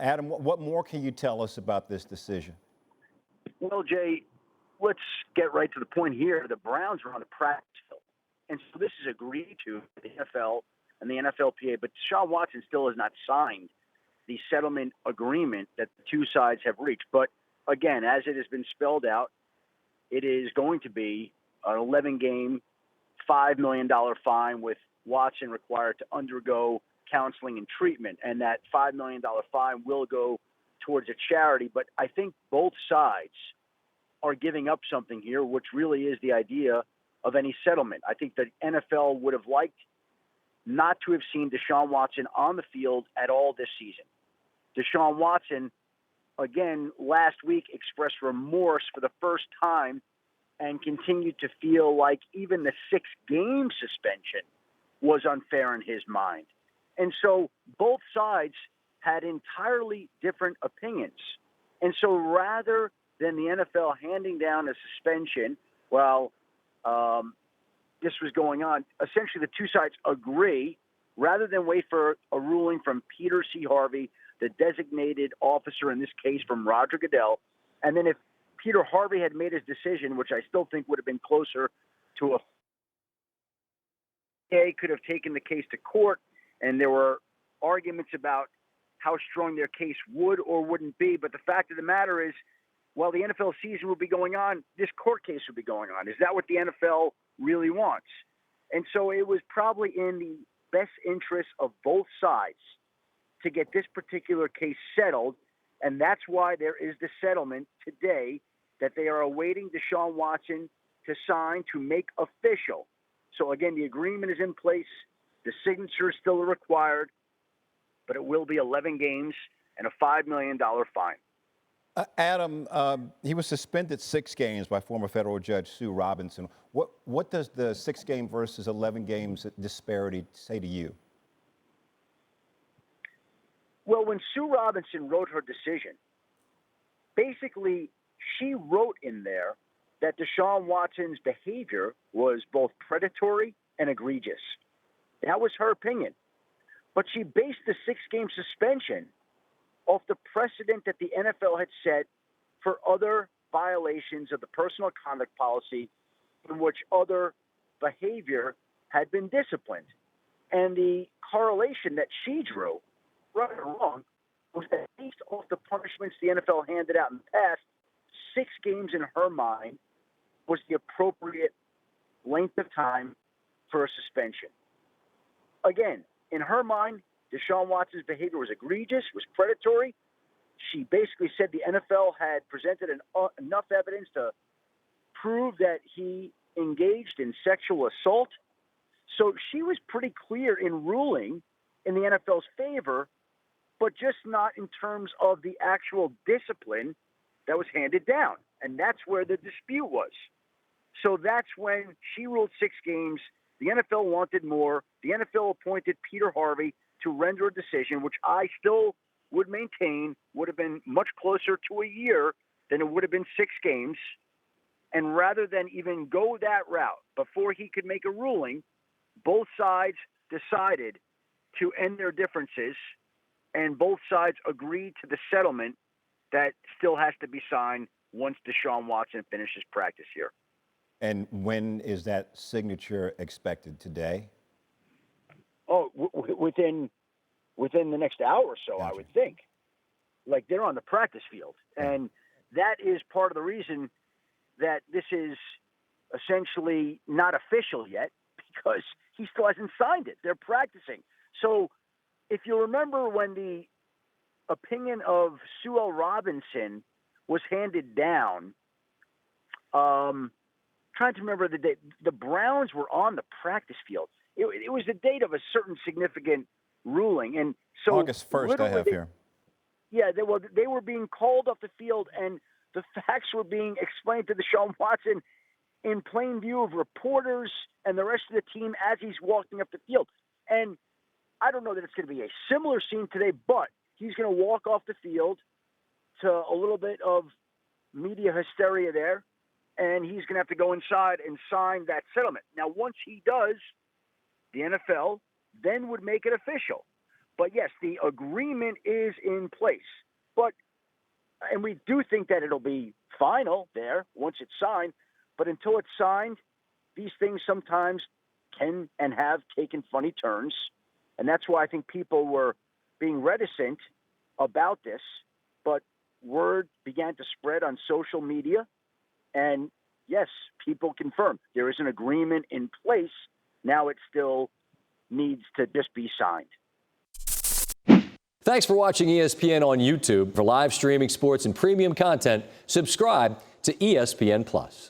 Adam, what more can you tell us about this decision? Well, Jay, let's get right to the point here. The Browns are on the practice field. And so this is agreed to by the NFL and the NFLPA, but Deshaun Watson still has not signed the settlement agreement that the two sides have reached. But again, as it has been spelled out, it is going to be an 11-game, $5 million fine with Watson required to undergo counseling and treatment. And that $5 million fine will go towards a charity. But I think both sides are giving up something here, which really is the idea of any settlement. I think the NFL would have liked not to have seen Deshaun Watson on the field at all this season. Deshaun Watson, again, last week expressed remorse for the first time and continued to feel like even the 6-game suspension was unfair in his mind. And so both sides had entirely different opinions. And so rather than the NFL handing down a suspension while this was going on, essentially the two sides agree, rather than wait for a ruling from Peter C. Harvey, the designated officer in this case from Roger Goodell, and then if Peter Harvey had made his decision, which I still think would have been closer to they could have taken the case to court, and there were arguments about how strong their case would or wouldn't be. But the fact of the matter is, while the NFL season will be going on, this court case will be going on. Is that what the NFL really wants? And so it was probably in the best interest of both sides to get this particular case settled, and that's why there is the settlement today that they are awaiting Deshaun Watson to sign to make official. So again, the agreement is in place. The signature is still required, but it will be 11 games and a $5 million fine. Adam, he was suspended 6 games by former federal judge Sue Robinson. What does the 6-game versus 11 games disparity say to you? Well, when Sue Robinson wrote her decision, basically she wrote in there that Deshaun Watson's behavior was both predatory and egregious. That was her opinion. But she based the 6-game suspension off the precedent that the NFL had set for other violations of the personal conduct policy in which other behavior had been disciplined. And the correlation that she drew, right or wrong, was that based off the punishments the NFL handed out in the past, 6 games in her mind was the appropriate length of time for a suspension. Again, in her mind, Deshaun Watson's behavior was egregious, was predatory. She basically said the NFL had presented enough evidence to prove that he engaged in sexual assault. So she was pretty clear in ruling in the NFL's favor, but just not in terms of the actual discipline that was handed down. And that's where the dispute was. So that's when she ruled 6 games. The NFL wanted more. The NFL appointed Peter Harvey to render a decision, which I still would maintain would have been much closer to a year than it would have been 6 games. And rather than even go that route before he could make a ruling, both sides decided to end their differences, and both sides agreed to the settlement that still has to be signed once Deshaun Watson finishes practice here. And when is that signature expected? Today? Oh, within the next hour or so, Gotcha. I would think. Like, they're on the practice field. And that is part of the reason that this is essentially not official yet, because he still hasn't signed it. They're practicing. So if you remember when the opinion of Sue L. Robinson was handed down, trying to remember the date, the Browns were on the practice field. It was the date of a certain significant ruling. And so August 1st, I have here. Yeah, they were being called off the field, and the facts were being explained to Deshaun Watson in plain view of reporters and the rest of the team as he's walking up the field. And I don't know that it's going to be a similar scene today, but he's going to walk off the field to a little bit of media hysteria there, and he's going to have to go inside and sign that settlement. Now, once he does, the NFL then would make it official. But yes, the agreement is in place. And we do think that it'll be final there once it's signed. But until it's signed, these things sometimes can and have taken funny turns. And that's why I think people were being reticent about this. But word began to spread on social media. And yes, people confirm there is an agreement in place. Now it still needs to just be signed. Thanks for watching ESPN on YouTube. For live streaming sports and premium content, subscribe to ESPN+.